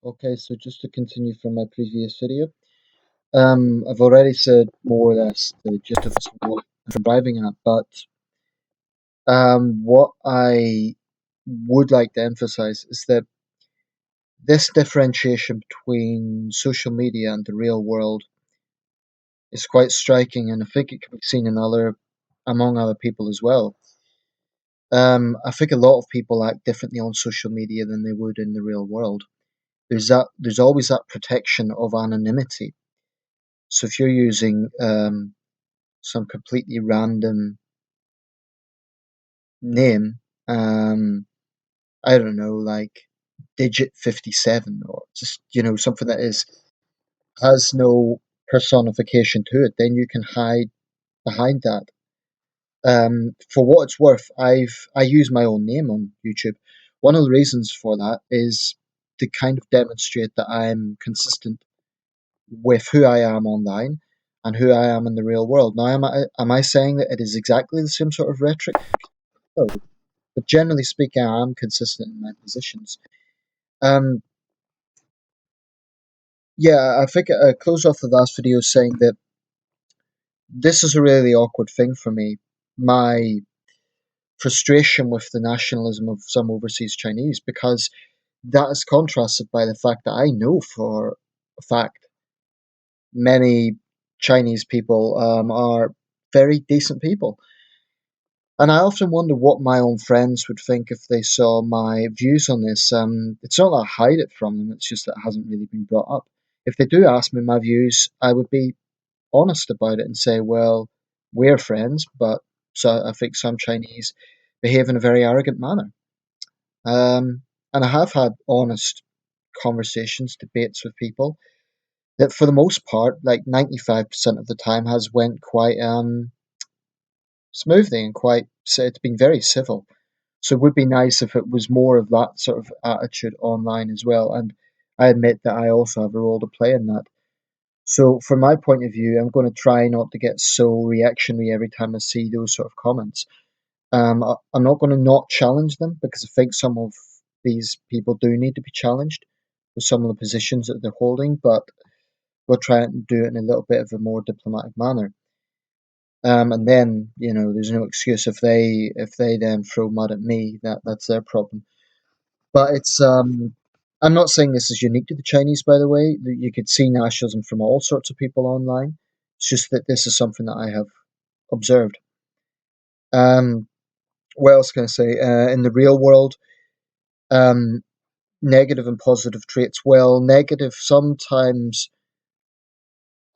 Okay, so just to continue from my previous video, I've already said more or less the gist of what I'm driving at, but what I would like to emphasize is that this differentiation between social media and the real world is quite striking, and I think it can be seen in among other people as well. I think a lot of people act differently on social media than they would in the real world. There's always that protection of anonymity. So if you're using some completely random name, um, I don't know, like Digit 57 or just, something that is has no personification to it, then you can hide behind that. For what it's worth, I use my own name on YouTube. One of the reasons for that is to kind of demonstrate that I'm consistent with who I am online and who I am in the real world. Now, am I saying that it is exactly the same sort of rhetoric? No, but generally speaking, I am consistent in my positions. Um, yeah, I think I closed off the last video saying that this is a really awkward thing for me. My frustration with the nationalism of some overseas Chinese, because that is contrasted by the fact that I know for a fact many Chinese people are very decent people. And I often wonder what my own friends would think if they saw my views on this. It's not that I hide it from them, it's just that it hasn't really been brought up. If they do ask me my views, I would be honest about it and say, well, we're friends, but so I think some Chinese behave in a very arrogant manner. And I have had honest conversations, debates with people that for the most part, like 95% of the time, has went quite smoothly and quite, so it's been very civil. So it would be nice if it was more of that sort of attitude online as well. And I admit that I also have a role to play in that. So from my point of view, I'm going to try not to get so reactionary every time I see those sort of comments. I'm not going to not challenge them because I think some of these people do need to be challenged with some of the positions that they're holding, but we'll try and do it in a little bit of a more diplomatic manner. And then there's no excuse if they then throw mud at me. That's their problem. But I'm not saying this is unique to the Chinese, by the way. You could see nationalism from all sorts of people online. It's just that this is something that I have observed. Um, what else can I say? In the real world, um, negative and positive traits. Well, negative, sometimes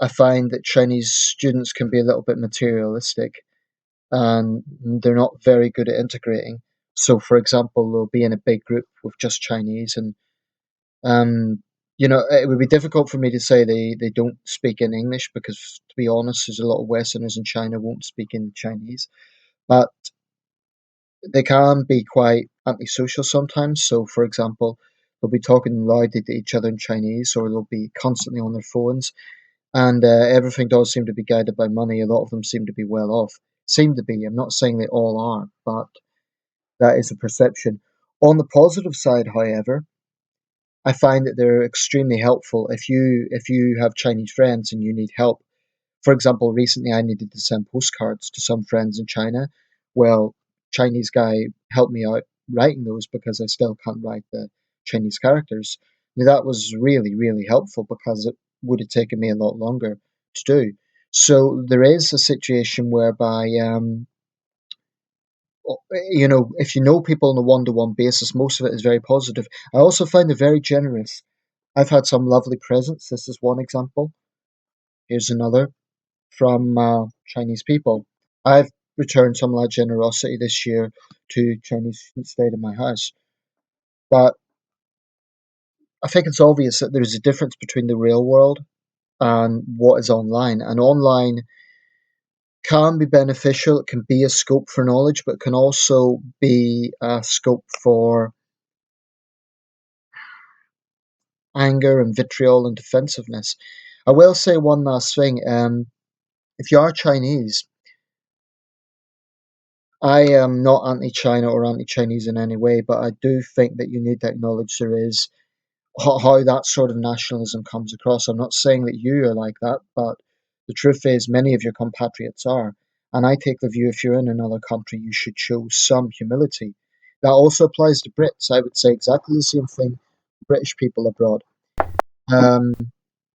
I find that Chinese students can be a little bit materialistic and they're not very good at integrating. So, for example, they'll be in a big group with just Chinese, and it would be difficult for me to say they don't speak in English because, to be honest, there's a lot of Westerners in China won't speak in Chinese, but they can be quite antisocial sometimes. So, for example, they'll be talking loudly to each other in Chinese, or they'll be constantly on their phones, and everything does seem to be guided by money. A lot of them seem to be well off. Seem to be. I'm not saying they all are, but that is a perception. On the positive side, however, I find that they're extremely helpful if you have Chinese friends and you need help. For example, recently I needed to send postcards to some friends in China. Well, Chinese guy helped me out writing those because I still can't write the Chinese characters. Now, that was really, really helpful because it would have taken me a lot longer to do. So there is a situation whereby, if you know people on a one-to-one basis, most of it is very positive. I also find it very generous. I've had some lovely presents. This is one example. Here's another from Chinese people. I've returned some of that generosity this year to Chinese students stayed in my house. But I think it's obvious that there's a difference between the real world and what is online. And online can be beneficial, it can be a scope for knowledge, but it can also be a scope for anger and vitriol and defensiveness. I will say one last thing. If you are Chinese, I am not anti-China or anti-Chinese in any way, but I do think that you need to acknowledge there is how that sort of nationalism comes across. I'm not saying that you are like that, but the truth is, many of your compatriots are. And I take the view if you're in another country, you should show some humility. That also applies to Brits. I would say exactly the same thing to British people abroad. Um,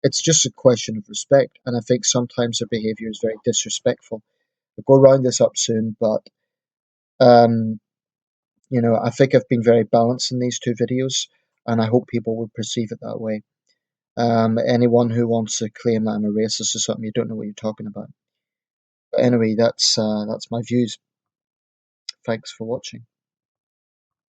it's just a question of respect, and I think sometimes their behaviour is very disrespectful. We'll go round this up soon, but um, I think I've been very balanced in these two videos, and I hope people will perceive it that way. Anyone who wants to claim that I'm a racist or something, you don't know what you're talking about. But anyway, that's my views. Thanks for watching.